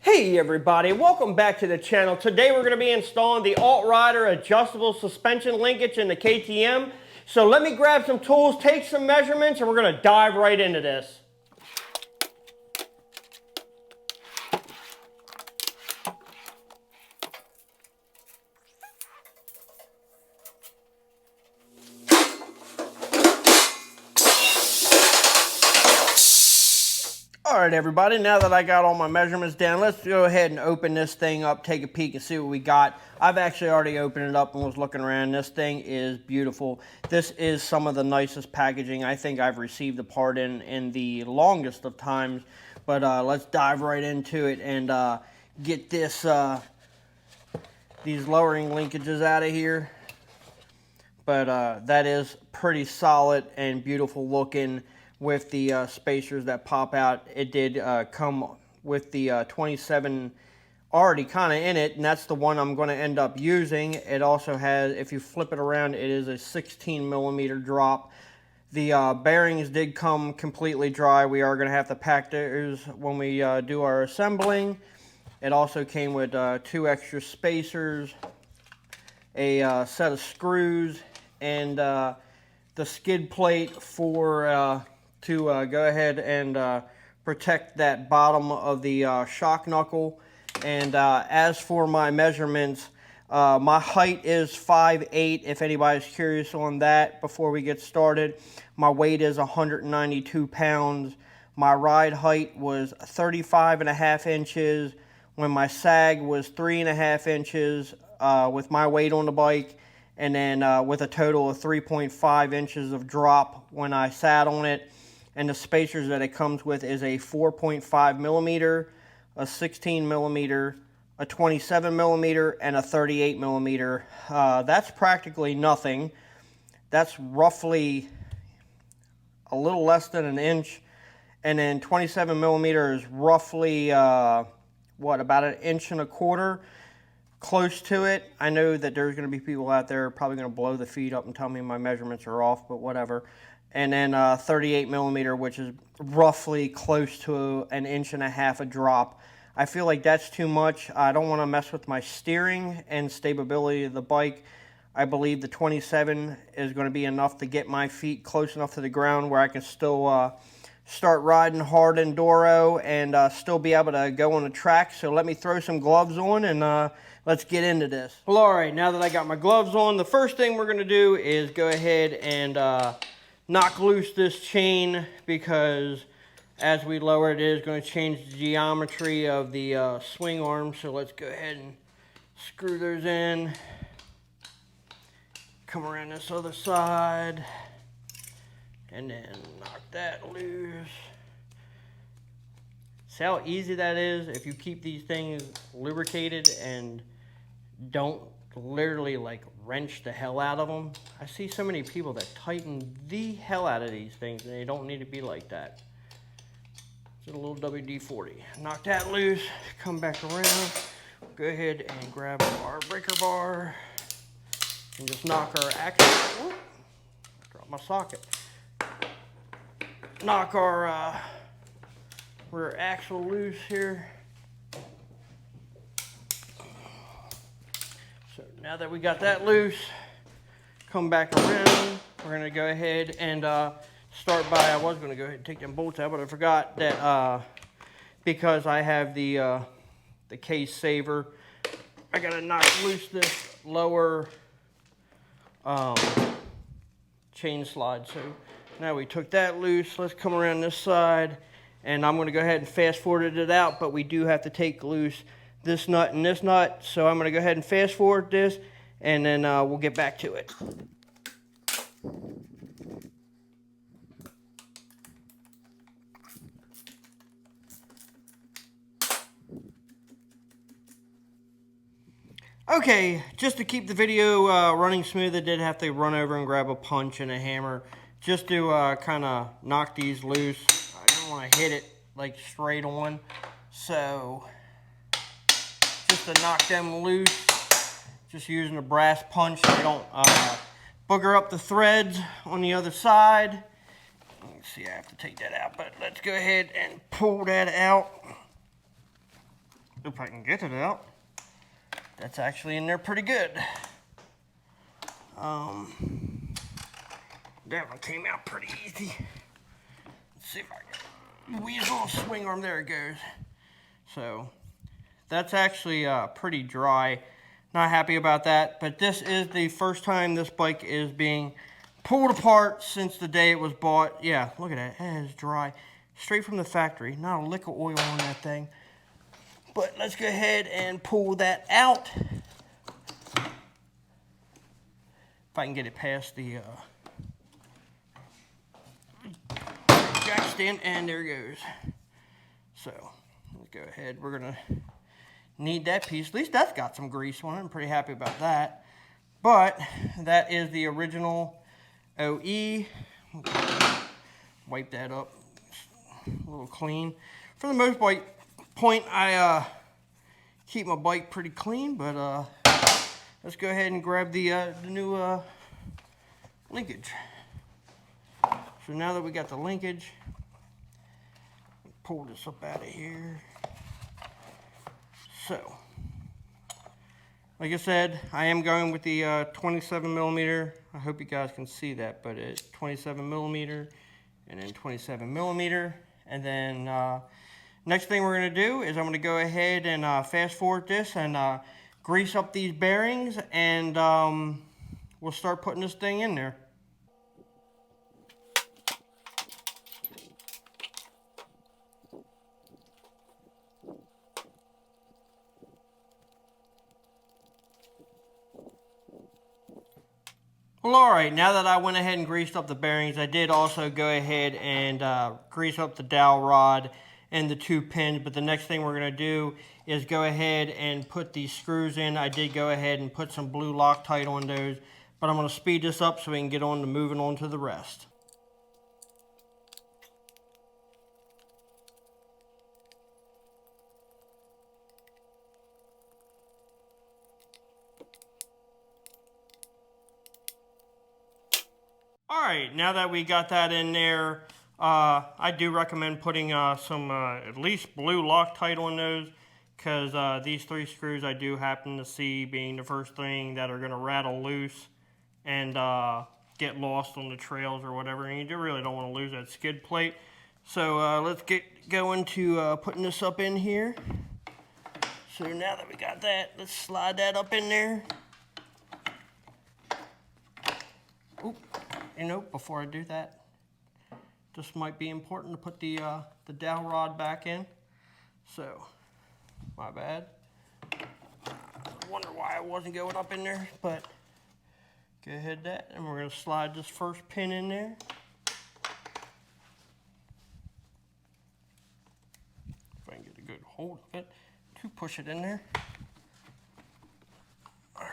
Hey everybody, welcome back to the channel. Today we're going to be installing the Altrider adjustable suspension linkage in the KTM. So let me grab some tools, take some measurements, and we're going to dive right into this. Alright everybody, now that I got all my measurements down, let's go ahead and open this thing up, take a peek and see what we got. I've actually already opened it up and was looking around. This thing is beautiful. This is some of the nicest packaging I think I've received a part in the longest of times. But let's dive right into it and get this these lowering linkages out of here. But that is pretty solid and beautiful looking. With the spacers that pop out, it did come with the 27 already kind of in it, and that's the one I'm going to end up using. It also has, if you flip it around, it is a 16 millimeter drop. The bearings did come completely dry. We are going to have to pack those when we do our assembling. It also came with 2 extra spacers, a set of screws, and the skid plate for to go ahead and protect that bottom of the shock knuckle. And as for my measurements, my height is 5'8", if anybody's curious on that before we get started. My weight is 192 pounds. My ride height was 35.5 inches when my sag was 3.5 inches with my weight on the bike. And then with a total of 3.5 inches of drop when I sat on it. And the spacers that it comes with is a 4.5 millimeter, a 16 millimeter, a 27 millimeter, and a 38 millimeter. That's practically nothing. That's roughly a little less than an inch. And then 27 millimeter is roughly, about an inch and a quarter. Close to it. I know that there's going to be people out there probably going to blow the feet up and tell me my measurements are off, but whatever. And then 38 millimeter, which is roughly close to an inch and a half a drop. I feel like that's too much. I don't want to mess with my steering and stability of the bike. I believe the 27 is going to be enough to get my feet close enough to the ground where I can still start riding hard enduro and still be able to go on the track. So let me throw some gloves on and let's get into this. Well, all right, now that I got my gloves on, the first thing we're going to do is go ahead and knock loose this chain, because as we lower it, it is going to change the geometry of the swing arm. So let's go ahead and screw those in. Come around this other side and then knock that loose. See how easy that is if you keep these things lubricated and don't literally like wrench the hell out of them. I see so many people that tighten the hell out of these things and they don't need to be like that. It's a little WD-40. Knock that loose, come back around, go ahead and grab our breaker bar and just knock our axle, drop my socket. Knock our rear axle loose here. So now that we got that loose, come back around. We're going to go ahead and start by, I was going to go ahead and take them bolts out, but I forgot that because I have the case saver, I got to knock loose this lower chain slide. So now we took that loose. Let's come around this side, and I'm going to go ahead and fast forward it out, but we do have to take loose this nut and this nut. So I'm going to go ahead and fast forward this, and then we'll get back to it. Okay, just to keep the video running smooth, I did have to run over and grab a punch and a hammer just to kind of knock these loose. I don't want to hit it like straight on, so just to knock them loose, just using a brass punch so they don't booger up the threads on the other side. Let's see, I have to take that out, but let's go ahead and pull that out. if I can get it out. That's actually in there pretty good. That one came out pretty easy. Let's see if I can weasel a swing arm. There it goes. So that's actually pretty dry. Not happy about that, but this is the first time this bike is being pulled apart since the day it was bought. Yeah, look at that. It is dry. Straight from the factory. Not a lick of oil on that thing. But let's go ahead and pull that out. If I can get it past the jack stand, and there it goes. So let's go ahead. We're gonna need that piece. At least that's got some grease on it. I'm pretty happy about that. But that is the original OE. Wipe that up a little clean. For the most point, I keep my bike pretty clean, but let's go ahead and grab the new linkage. So now that we got the linkage, pull this up out of here. So, like I said, I am going with the 27 millimeter. I hope you guys can see that, but it's 27 millimeter and then 27 millimeter. And then next thing we're gonna do is I'm gonna go ahead and fast forward this and grease up these bearings, and we'll start putting this thing in there. Well, alright, now that I went ahead and greased up the bearings, I did also go ahead and grease up the dowel rod and the 2 pins, but the next thing we're going to do is go ahead and put these screws in. I did go ahead and put some blue Loctite on those, but I'm going to speed this up so we can get on to moving on to the rest. Alright, now that we got that in there, I do recommend putting some at least blue Loctite on those, because these 3 screws I do happen to see being the first thing that are going to rattle loose and get lost on the trails or whatever, and you really don't want to lose that skid plate. So let's get going to putting this up in here. So now that we got that, let's slide that up in there. Oop. You know, before I do that, this might be important to put the dowel rod back in. So, my bad. I wonder why I wasn't going up in there, but go ahead that, and we're going to slide this first pin in there. If I can get a good hold of it to push it in there. All right.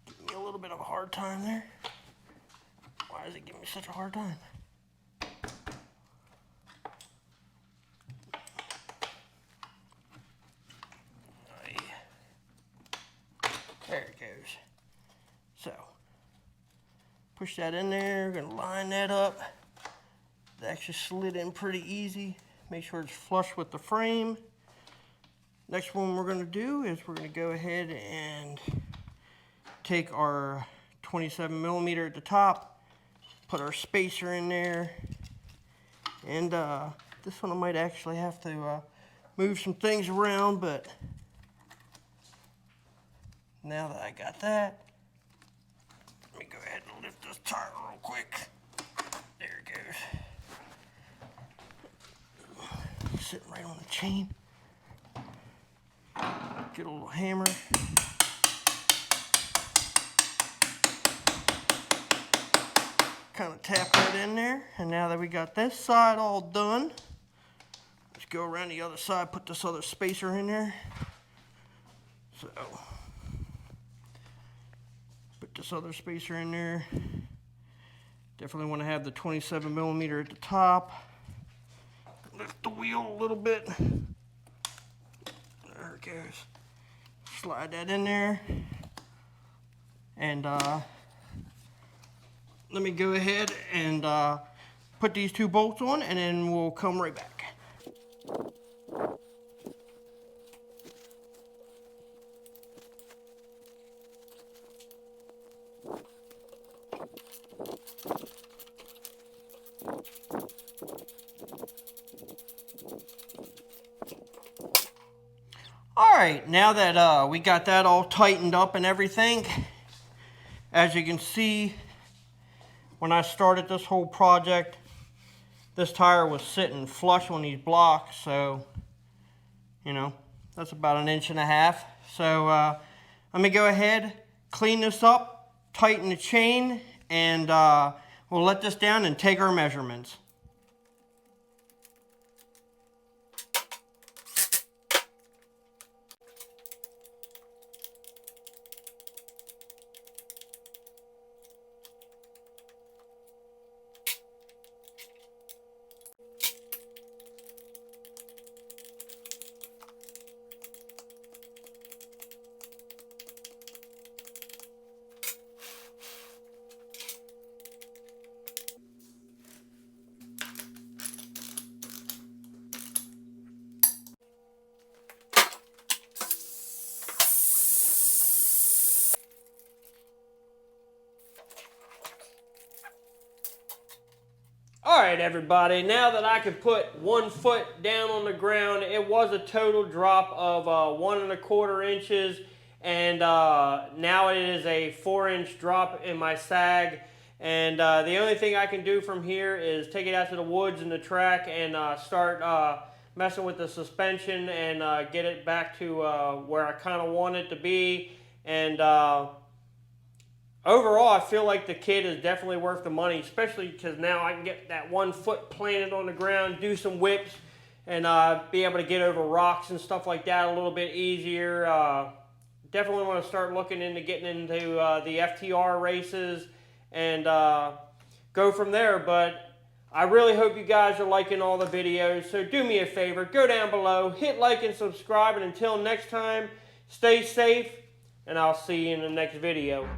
Give me a little bit of a hard time there. Why is it giving me such a hard time? There it goes. So, push that in there. We're gonna line that up. It actually slid in pretty easy. Make sure it's flush with the frame. Next one we're going to do is we're going to go ahead and take our 27 millimeter at the top, put our spacer in there, and this one I might actually have to move some things around, but now that I got that, let me go ahead and lift this tire real quick. There it goes. Sitting right on the chain. Get a little hammer. Kind of tap that in there. And now that we got this side all done, let's go around the other side, put this other spacer in there. So, put this other spacer in there. Definitely want to have the 27 millimeter at the top. Lift the wheel a little bit. There it goes. Slide that in there, and let me go ahead and put these 2 bolts on, and then we'll come right back. Alright, now that we got that all tightened up and everything, as you can see, when I started this whole project, this tire was sitting flush on these blocks, so, you know, that's about 1.5 inches. So, let me go ahead, clean this up, tighten the chain, and we'll let this down and take our measurements. Alright everybody, now that I could put 1 foot down on the ground, it was a total drop of 1.25 inches, and now it is a 4-inch drop in my sag, and the only thing I can do from here is take it out to the woods and the track and start messing with the suspension and get it back to where I kind of want it to be. And overall, I feel like the kit is definitely worth the money, especially because now I can get that 1 foot planted on the ground, do some whips, and be able to get over rocks and stuff like that a little bit easier. Definitely want to start looking into getting into the FTR races and go from there. But I really hope you guys are liking all the videos. So do me a favor, go down below, hit like and subscribe, and until next time, stay safe, and I'll see you in the next video.